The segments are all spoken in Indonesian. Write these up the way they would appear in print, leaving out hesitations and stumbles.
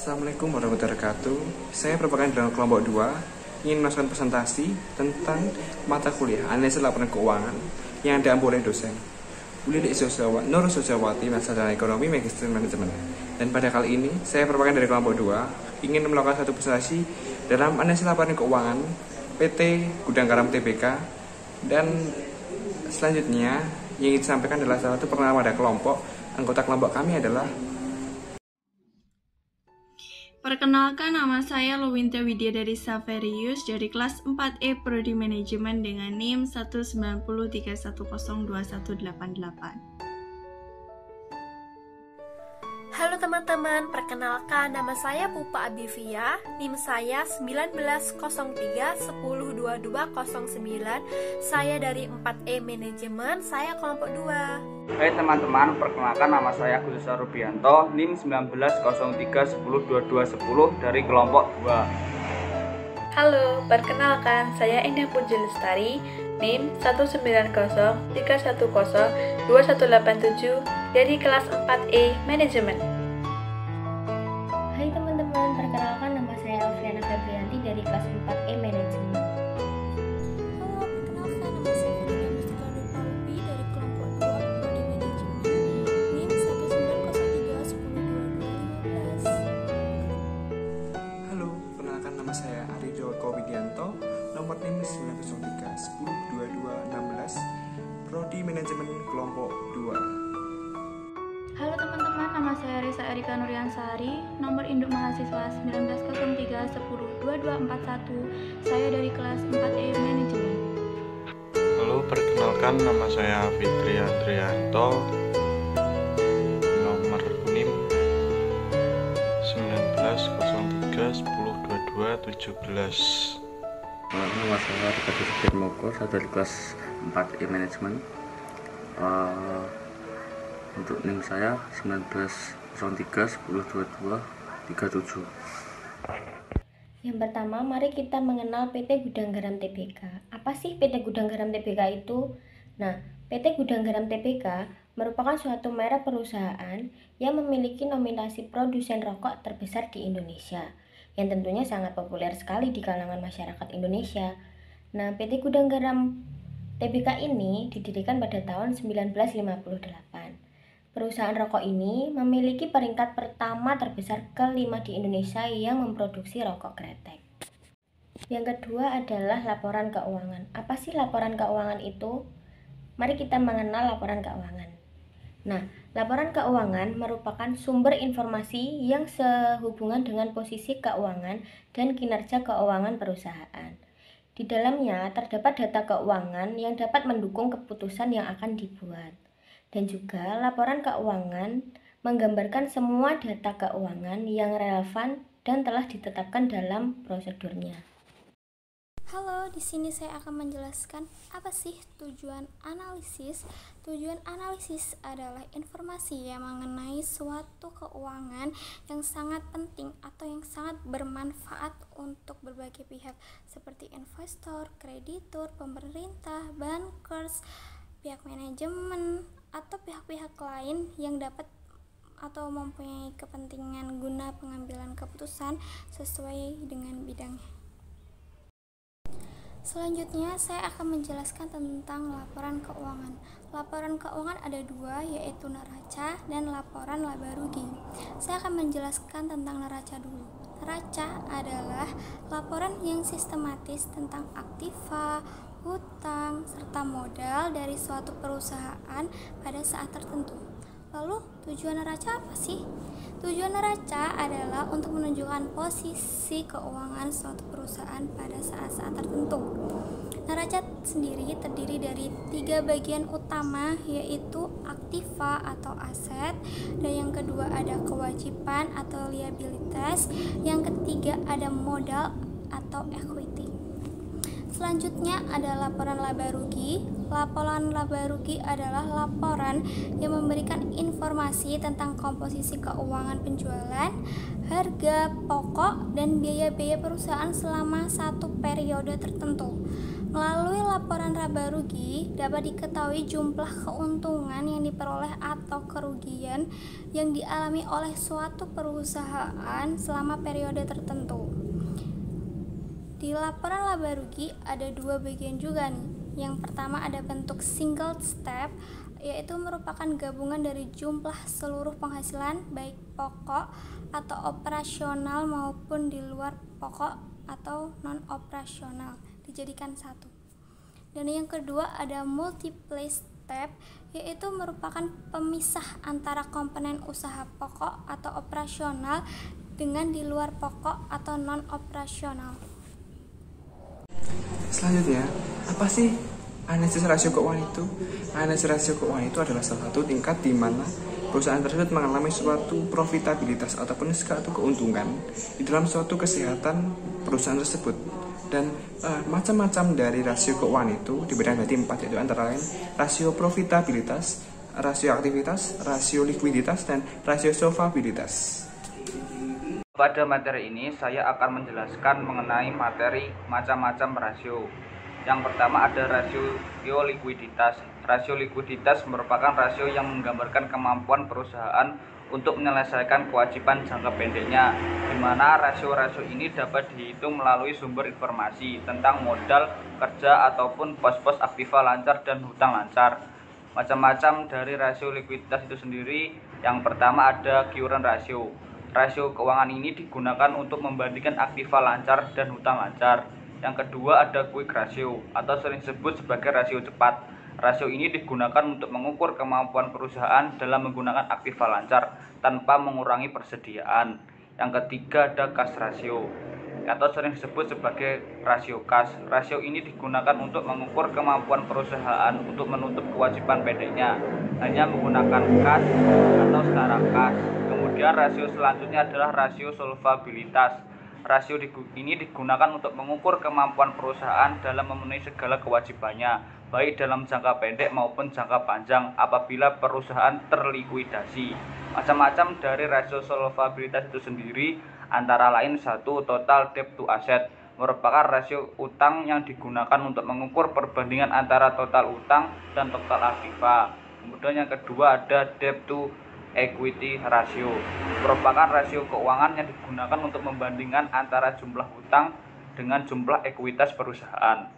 Assalamualaikum warahmatullahi wabarakatuh. Saya merupakan dalam kelompok 2 ingin melakukan presentasi tentang mata kuliah analisis laporan keuangan yang diampu oleh dosen Uli Nur Sosiawati, Sarjana Ekonomi, Magister Manajemen. Dan pada kali ini saya merupakan dari kelompok 2 ingin melakukan satu presentasi dalam analisis laporan keuangan PT Gudang Garam Tbk. Dan selanjutnya yang ingin disampaikan adalah satu perkenalan pada kelompok. Anggota kelompok kami adalah Perkenalkan, nama saya Luwinta Widya dari Saverius dari kelas 4E Prodi Manajemen dengan NIM 190310218. Halo teman-teman, perkenalkan nama saya Pupa Abivia, NIM saya 1903102209. Saya dari 4E Manajemen, saya kelompok 2. Hai teman-teman, perkenalkan nama saya Agus Rubianto, NIM 1903102210 dari kelompok 2. Halo, perkenalkan saya Indah Puji Lestari, NIM 19061012187 dari kelas 4E Manajemen. Hai teman-teman, perkenalkan nama saya Alfiana Febrianti dari kelas 4E Manajemen. Halo, perkenalkan nama saya Fadila Mustika Nurpalupi dari kelompok 2 Prodi Manajemen, NIM 190310215. Halo, perkenalkan nama saya Ari Joko Widianto, nomor NIM 903102216, Prodi Manajemen kelompok 2. Halo teman-teman, nama saya Risa Erika Nuryansari, nomor induk mahasiswa 1903102241, saya dari kelas 4E Manajemen. Halo, perkenalkan nama saya Fitri Andrianto, nomor NIM 1903102217. Nama saya Rika Supir Moko, saya dari kelas 4E Manajemen. Untuk NIM saya 1903102237. Yang pertama, mari kita mengenal PT Gudang Garam Tbk. Apa sih PT Gudang Garam Tbk itu? Nah, PT Gudang Garam Tbk merupakan suatu merek perusahaan yang memiliki nominasi produsen rokok terbesar di Indonesia, yang tentunya sangat populer sekali di kalangan masyarakat Indonesia. Nah, PT Gudang Garam Tbk ini didirikan pada tahun 1958. Perusahaan rokok ini memiliki peringkat pertama terbesar kelima di Indonesia yang memproduksi rokok kretek. Yang kedua adalah laporan keuangan. Apa sih laporan keuangan itu? Mari kita mengenal laporan keuangan. Nah, laporan keuangan merupakan sumber informasi yang sehubungan dengan posisi keuangan dan kinerja keuangan perusahaan. Di dalamnya terdapat data keuangan yang dapat mendukung keputusan yang akan dibuat. Dan juga laporan keuangan menggambarkan semua data keuangan yang relevan dan telah ditetapkan dalam prosedurnya. Halo, di sini saya akan menjelaskan apa sih tujuan analisis. Tujuan analisis adalah informasi yang mengenai suatu keuangan yang sangat penting atau yang sangat bermanfaat untuk berbagai pihak seperti investor, kreditur, pemerintah, bankers, pihak manajemen, atau pihak-pihak lain yang dapat atau mempunyai kepentingan guna pengambilan keputusan sesuai dengan bidangnya. Selanjutnya, saya akan menjelaskan tentang laporan keuangan. Laporan keuangan ada dua, yaitu neraca dan laporan laba rugi. Saya akan menjelaskan tentang neraca dulu. Neraca adalah laporan yang sistematis tentang aktiva, hutang, serta modal dari suatu perusahaan pada saat tertentu. Lalu, tujuan neraca apa sih? Tujuan neraca adalah untuk menunjukkan posisi keuangan suatu perusahaan pada saat-saat tertentu. Neraca sendiri terdiri dari 3 bagian utama, yaitu aktiva atau aset, dan yang kedua ada kewajiban atau liabilitas, yang ketiga ada modal atau equity. Selanjutnya ada laporan laba rugi. Laporan laba rugi adalah laporan yang memberikan informasi tentang komposisi keuangan penjualan, harga pokok, dan biaya-biaya perusahaan selama satu periode tertentu. Melalui laporan laba rugi dapat diketahui jumlah keuntungan yang diperoleh atau kerugian yang dialami oleh suatu perusahaan selama periode tertentu. Di laporan laba rugi ada dua bagian juga nih. Yang pertama ada bentuk single step, yaitu merupakan gabungan dari jumlah seluruh penghasilan baik pokok atau operasional maupun di luar pokok atau non operasional dijadikan satu. Dan yang kedua ada multiple step, yaitu merupakan pemisah antara komponen usaha pokok atau operasional dengan di luar pokok atau non operasional. Selanjutnya, apa sih analisis rasio keuangan itu? Analisis rasio keuangan itu adalah salah satu tingkat di mana perusahaan tersebut mengalami suatu profitabilitas ataupun suatu keuntungan di dalam suatu kesehatan perusahaan tersebut. Dan macam-macam dari rasio keuangan itu dibagi menjadi 4, yaitu antara lain rasio profitabilitas, rasio aktivitas, rasio likuiditas, dan rasio solvabilitas. Pada materi ini saya akan menjelaskan mengenai materi macam-macam rasio. Yang pertama ada rasio likuiditas. Rasio likuiditas merupakan rasio yang menggambarkan kemampuan perusahaan untuk menyelesaikan kewajiban jangka pendeknya, di mana rasio-rasio ini dapat dihitung melalui sumber informasi tentang modal kerja ataupun pos-pos aktiva lancar dan hutang lancar. Macam-macam dari rasio likuiditas itu sendiri, yang pertama ada current ratio. Rasio keuangan ini digunakan untuk membandingkan aktiva lancar dan hutang lancar. Yang kedua ada quick ratio atau sering disebut sebagai rasio cepat. Rasio ini digunakan untuk mengukur kemampuan perusahaan dalam menggunakan aktiva lancar tanpa mengurangi persediaan. Yang ketiga ada cash ratio atau sering disebut sebagai rasio cash. Rasio ini digunakan untuk mengukur kemampuan perusahaan untuk menutup kewajiban pendeknya hanya menggunakan cash atau setara cash. Kemudian rasio selanjutnya adalah rasio solvabilitas. Rasio ini digunakan untuk mengukur kemampuan perusahaan dalam memenuhi segala kewajibannya, baik dalam jangka pendek maupun jangka panjang apabila perusahaan terlikuidasi. Macam-macam dari rasio solvabilitas itu sendiri antara lain satu, total debt to asset, merupakan rasio utang yang digunakan untuk mengukur perbandingan antara total utang dan total aktiva. Kemudian yang kedua ada debt to equity ratio, merupakan rasio keuangan yang digunakan untuk membandingkan antara jumlah hutang dengan jumlah ekuitas perusahaan.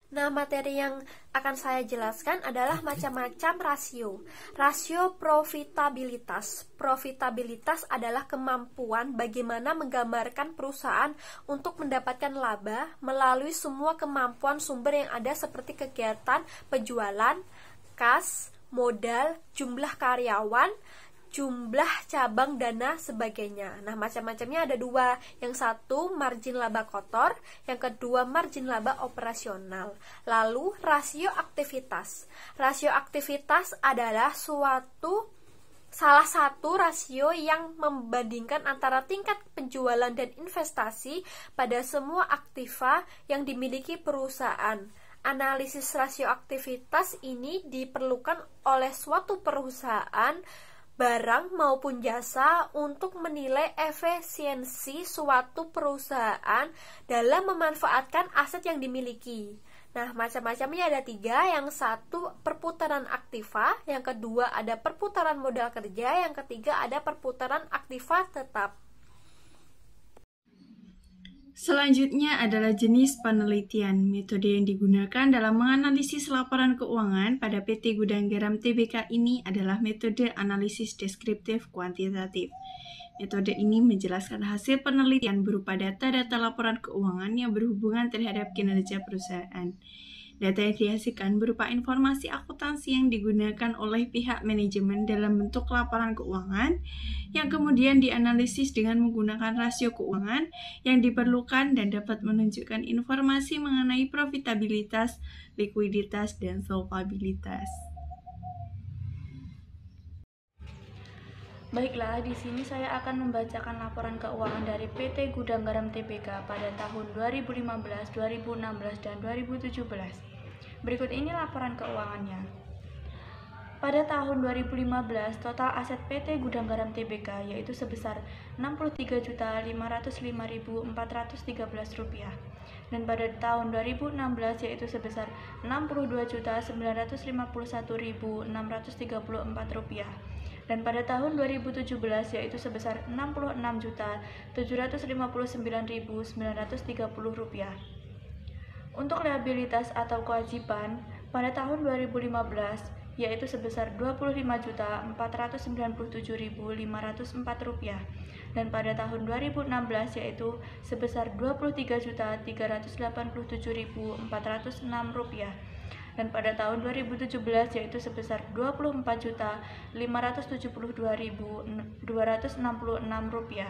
Nah, materi yang akan saya jelaskan adalah macam-macam rasio. Rasio profitabilitas. Profitabilitas adalah kemampuan bagaimana menggambarkan perusahaan untuk mendapatkan laba melalui semua kemampuan sumber yang ada seperti kegiatan penjualan, kas, modal, jumlah karyawan, jumlah cabang dana, sebagainya. Nah, macam-macamnya ada dua. Yang satu margin laba kotor, yang kedua margin laba operasional. Lalu rasio aktivitas. Rasio aktivitas adalah salah satu rasio yang membandingkan antara tingkat penjualan dan investasi pada semua aktiva yang dimiliki perusahaan. Analisis rasio aktivitas ini diperlukan oleh suatu perusahaan, barang maupun jasa untuk menilai efisiensi suatu perusahaan dalam memanfaatkan aset yang dimiliki. Nah, macam-macamnya ada 3. Yang satu perputaran aktiva, yang kedua ada perputaran modal kerja, yang ketiga ada perputaran aktiva tetap. Selanjutnya adalah jenis penelitian. Metode yang digunakan dalam menganalisis laporan keuangan pada PT Gudang Garam Tbk ini adalah metode analisis deskriptif kuantitatif. Metode ini menjelaskan hasil penelitian berupa data-data laporan keuangan yang berhubungan terhadap kinerja perusahaan. Data yang dihasilkan berupa informasi akuntansi yang digunakan oleh pihak manajemen dalam bentuk laporan keuangan yang kemudian dianalisis dengan menggunakan rasio keuangan yang diperlukan dan dapat menunjukkan informasi mengenai profitabilitas, likuiditas, dan solvabilitas. Baiklah, di sini saya akan membacakan laporan keuangan dari PT Gudang Garam Tbk pada tahun 2015, 2016, dan 2017. Berikut ini laporan keuangannya. Pada tahun 2015, total aset PT Gudang Garam Tbk yaitu sebesar Rp63.505.413. Dan pada tahun 2016 yaitu sebesar Rp62.951.634. Dan pada tahun 2017 yaitu sebesar Rp66.759.930. Untuk liabilitas atau kewajiban pada tahun 2015 yaitu sebesar Rp25.497.504 dan pada tahun 2016 yaitu sebesar Rp23.387.406 dan pada tahun 2017 yaitu sebesar Rp24.572.266.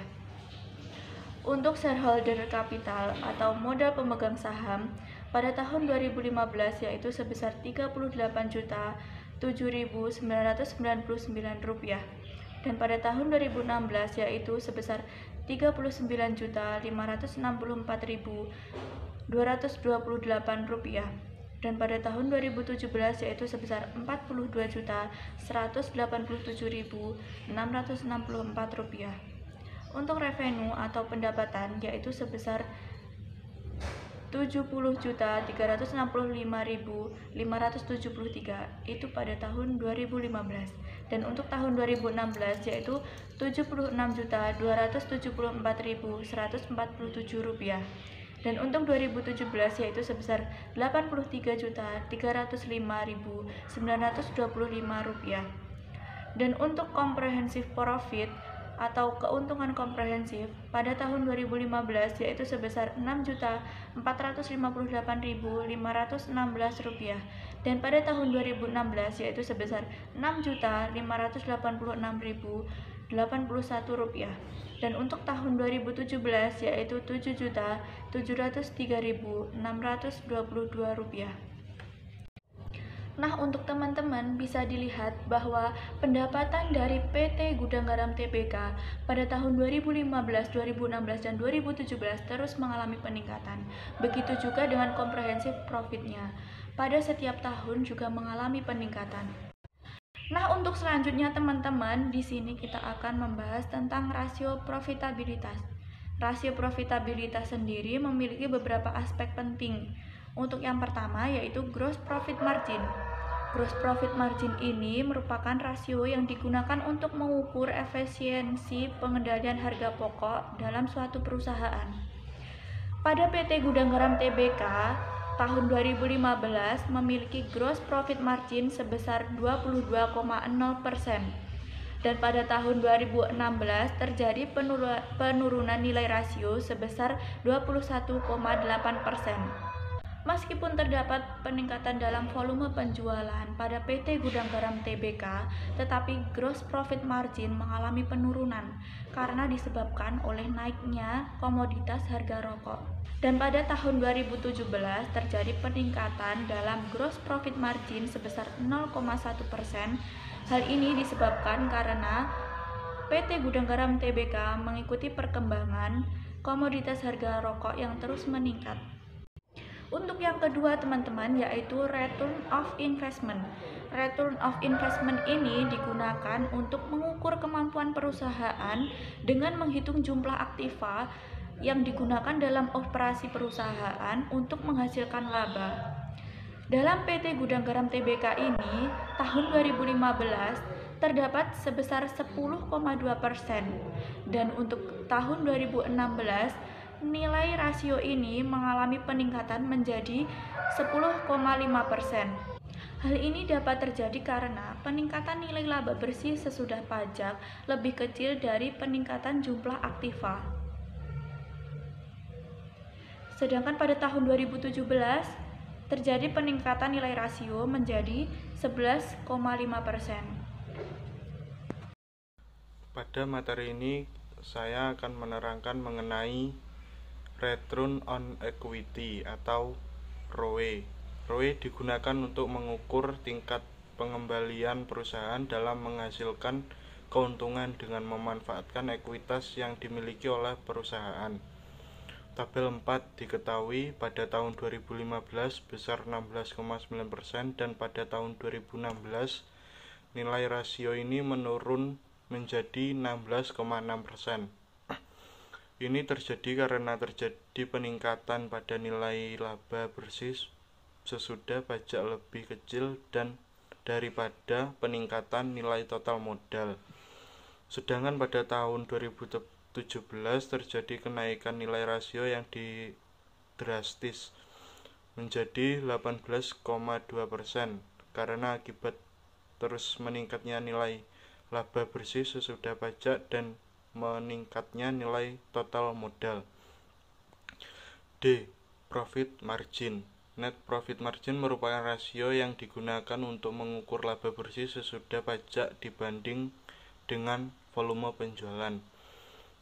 Untuk shareholder capital atau modal pemegang saham pada tahun 2015 yaitu sebesar Rp39.799 dan pada tahun 2016 yaitu sebesar Rp39.564.228 dan pada tahun 2017 yaitu sebesar Rp42.187.664. Untuk revenue atau pendapatan yaitu sebesar Rp70.365.573 itu pada tahun 2015 dan untuk tahun 2016 yaitu Rp76.274.147 dan untuk 2017 yaitu sebesar Rp83.305.925 dan untuk comprehensive profit atau keuntungan komprehensif pada tahun 2015 yaitu sebesar Rp6.458.516 dan pada tahun 2016 yaitu sebesar Rp6.846.081 dan untuk tahun 2017 yaitu Rp7.703.622. Nah, untuk teman-teman bisa dilihat bahwa pendapatan dari PT Gudang Garam Tbk pada tahun 2015, 2016, dan 2017 terus mengalami peningkatan. Begitu juga dengan comprehensive profit-nya. Pada setiap tahun juga mengalami peningkatan. Nah, untuk selanjutnya teman-teman, di sini kita akan membahas tentang rasio profitabilitas. Rasio profitabilitas sendiri memiliki beberapa aspek penting. Untuk yang pertama yaitu gross profit margin. Gross profit margin ini merupakan rasio yang digunakan untuk mengukur efisiensi pengendalian harga pokok dalam suatu perusahaan. Pada PT Gudang Garam Tbk tahun 2015 memiliki gross profit margin sebesar 22,0%. Dan pada tahun 2016 terjadi penurunan nilai rasio sebesar 21,8%. Meskipun terdapat peningkatan dalam volume penjualan pada PT Gudang Garam Tbk, tetapi gross profit margin mengalami penurunan karena disebabkan oleh naiknya komoditas harga rokok. Dan pada tahun 2017 terjadi peningkatan dalam gross profit margin sebesar 0,1%. Hal ini disebabkan karena PT Gudang Garam Tbk mengikuti perkembangan komoditas harga rokok yang terus meningkat. Untuk yang kedua teman-teman yaitu return of investment. Return of investment ini digunakan untuk mengukur kemampuan perusahaan dengan menghitung jumlah aktiva yang digunakan dalam operasi perusahaan untuk menghasilkan laba. Dalam PT Gudang Garam Tbk ini tahun 2015 terdapat sebesar 10,2% dan untuk tahun 2016 nilai rasio ini mengalami peningkatan menjadi 10,5%. Hal ini dapat terjadi karena peningkatan nilai laba bersih sesudah pajak lebih kecil dari peningkatan jumlah aktiva. Sedangkan pada tahun 2017 terjadi peningkatan nilai rasio menjadi 11,5%. Pada materi ini saya akan menerangkan mengenai Return on Equity atau ROE. ROE digunakan untuk mengukur tingkat pengembalian perusahaan dalam menghasilkan keuntungan dengan memanfaatkan ekuitas yang dimiliki oleh perusahaan. Tabel 4 diketahui pada tahun 2015 besar 16,9% dan pada tahun 2016 nilai rasio ini menurun menjadi 16,6%. Ini terjadi karena terjadi peningkatan pada nilai laba bersih sesudah pajak lebih kecil dan daripada peningkatan nilai total modal. Sedangkan pada tahun 2017 terjadi kenaikan nilai rasio yang drastis menjadi 18,2% karena akibat terus meningkatnya nilai laba bersih sesudah pajak dan meningkatnya nilai total modal. D. Profit margin. Net profit margin merupakan rasio yang digunakan untuk mengukur laba bersih sesudah pajak dibanding dengan volume penjualan.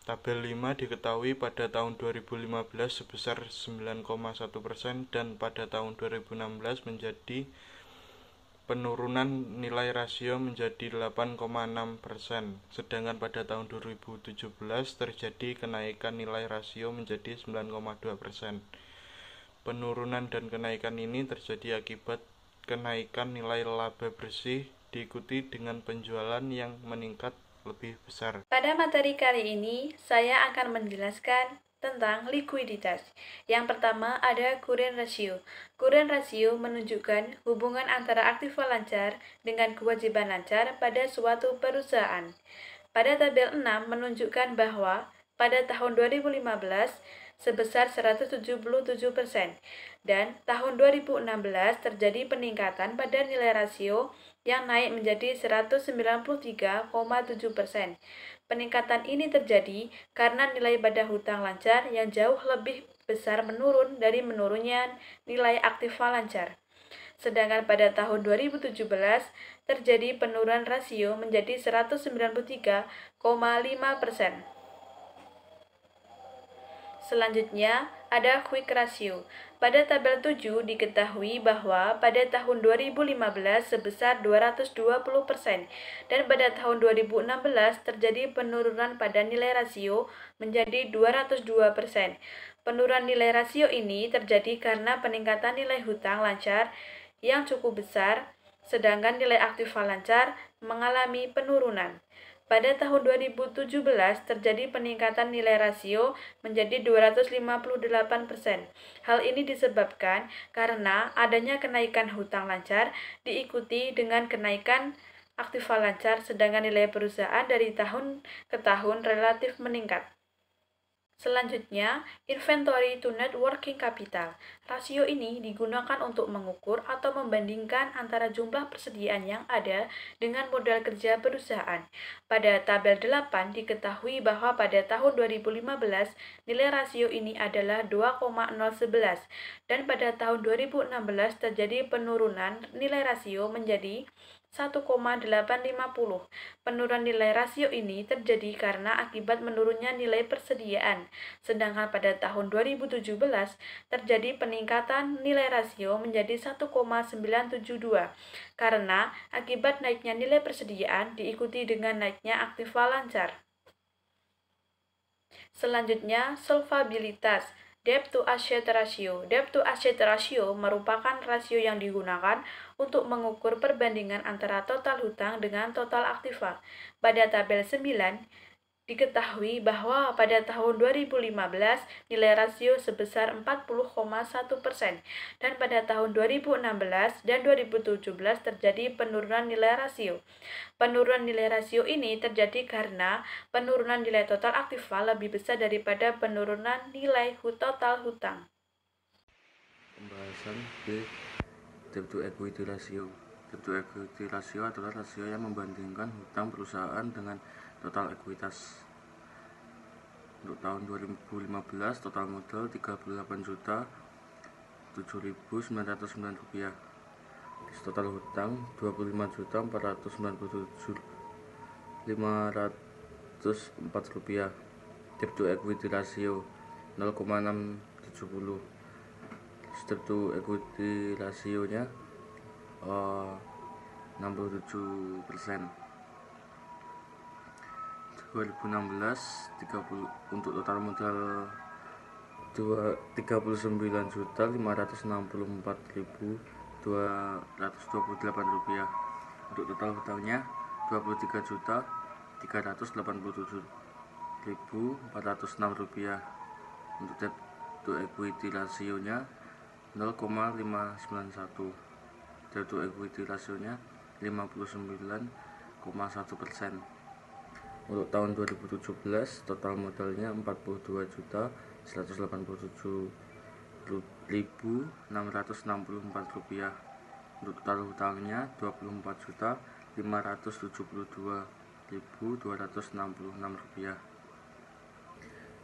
Tabel 5 diketahui pada tahun 2015 sebesar 9,1% dan pada tahun 2016 menjadi penurunan nilai rasio menjadi 8,6%, sedangkan pada tahun 2017 terjadi kenaikan nilai rasio menjadi 9,2%. Penurunan dan kenaikan ini terjadi akibat kenaikan nilai laba bersih diikuti dengan penjualan yang meningkat lebih besar. Pada materi kali ini, saya akan menjelaskan tentang likuiditas. Yang pertama ada current ratio. Current ratio menunjukkan hubungan antara aktiva lancar dengan kewajiban lancar pada suatu perusahaan. Pada tabel 6 menunjukkan bahwa pada tahun 2015 sebesar 177% dan tahun 2016 terjadi peningkatan pada nilai rasio yang naik menjadi 193,7%. Peningkatan ini terjadi karena nilai pada hutang lancar yang jauh lebih besar menurun dari menurunnya nilai aktiva lancar. Sedangkan pada tahun 2017 terjadi penurunan rasio menjadi 193,5%. Selanjutnya, ada quick ratio. Pada tabel 7 diketahui bahwa pada tahun 2015 sebesar 220% dan pada tahun 2016 terjadi penurunan pada nilai rasio menjadi 202%. Penurunan nilai rasio ini terjadi karena peningkatan nilai hutang lancar yang cukup besar, sedangkan nilai aktiva lancar mengalami penurunan. Pada tahun 2017 terjadi peningkatan nilai rasio menjadi 258%. Hal ini disebabkan karena adanya kenaikan hutang lancar diikuti dengan kenaikan aktiva lancar, sedangkan nilai perusahaan dari tahun ke tahun relatif meningkat. Selanjutnya, inventory to net working capital. Rasio ini digunakan untuk mengukur atau membandingkan antara jumlah persediaan yang ada dengan modal kerja perusahaan. Pada tabel 8 diketahui bahwa pada tahun 2015 nilai rasio ini adalah 2,011 dan pada tahun 2016 terjadi penurunan nilai rasio menjadi 1,850. Penurunan nilai rasio ini terjadi karena akibat menurunnya nilai persediaan, sedangkan pada tahun 2017 terjadi peningkatan nilai rasio menjadi 1,972 karena akibat naiknya nilai persediaan diikuti dengan naiknya aktiva lancar. Selanjutnya, solvabilitas. Debt to asset ratio. Debt to asset ratio merupakan rasio yang digunakan untuk mengukur perbandingan antara total hutang dengan total aktiva. Pada tabel 9 diketahui bahwa pada tahun 2015 nilai rasio sebesar 40,1% dan pada tahun 2016 dan 2017 terjadi penurunan nilai rasio. Penurunan nilai rasio ini terjadi karena penurunan nilai total aktiva lebih besar daripada penurunan nilai total hutang. Pembahasan B. Debt to equity ratio. Debt to equity ratio adalah rasio yang membandingkan hutang perusahaan dengan total ekuitas. Untuk tahun 2015 total modal 38.007.909 rupiah. Total hutang 25.497.504 rupiah. Debt to equity ratio 0,670. Debt to equity rasionya 67%. 2016 untuk total modal 39.564.228 rupiah. Untuk total hutangnya 23.387.800 rupiah. Untuk debt to equity rasionya 0,591. Debt to equity rasionya 59,1%. Untuk tahun 2017 total modalnya 42.187.664 rupiah. Untuk total hutangnya 24.572.266 rupiah.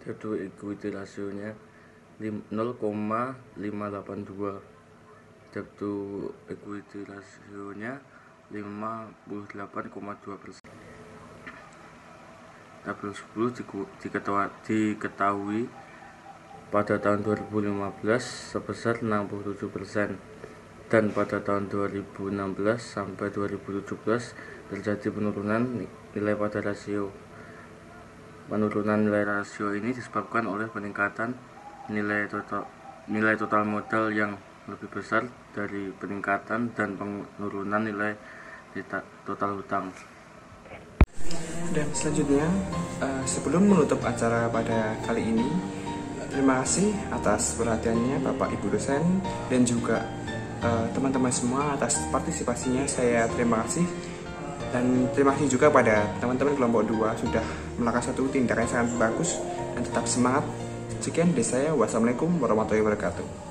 Debt to equity rasionya 0,582. Debt to equity rasionya 58,2%. Tabel 10 diketahui pada tahun 2015 sebesar 67% dan pada tahun 2016 sampai 2017 terjadi penurunan nilai pada rasio. Penurunan nilai rasio ini disebabkan oleh peningkatan nilai total modal yang lebih besar dari peningkatan dan penurunan nilai total hutang. Dan selanjutnya, sebelum menutup acara pada kali ini, terima kasih atas perhatiannya Bapak Ibu dosen dan juga teman-teman semua atas partisipasinya. Saya terima kasih, dan terima kasih juga pada teman-teman kelompok 2 sudah melakukan satu tindakan yang sangat bagus dan tetap semangat. Sekian dari saya, wassalamualaikum warahmatullahi wabarakatuh.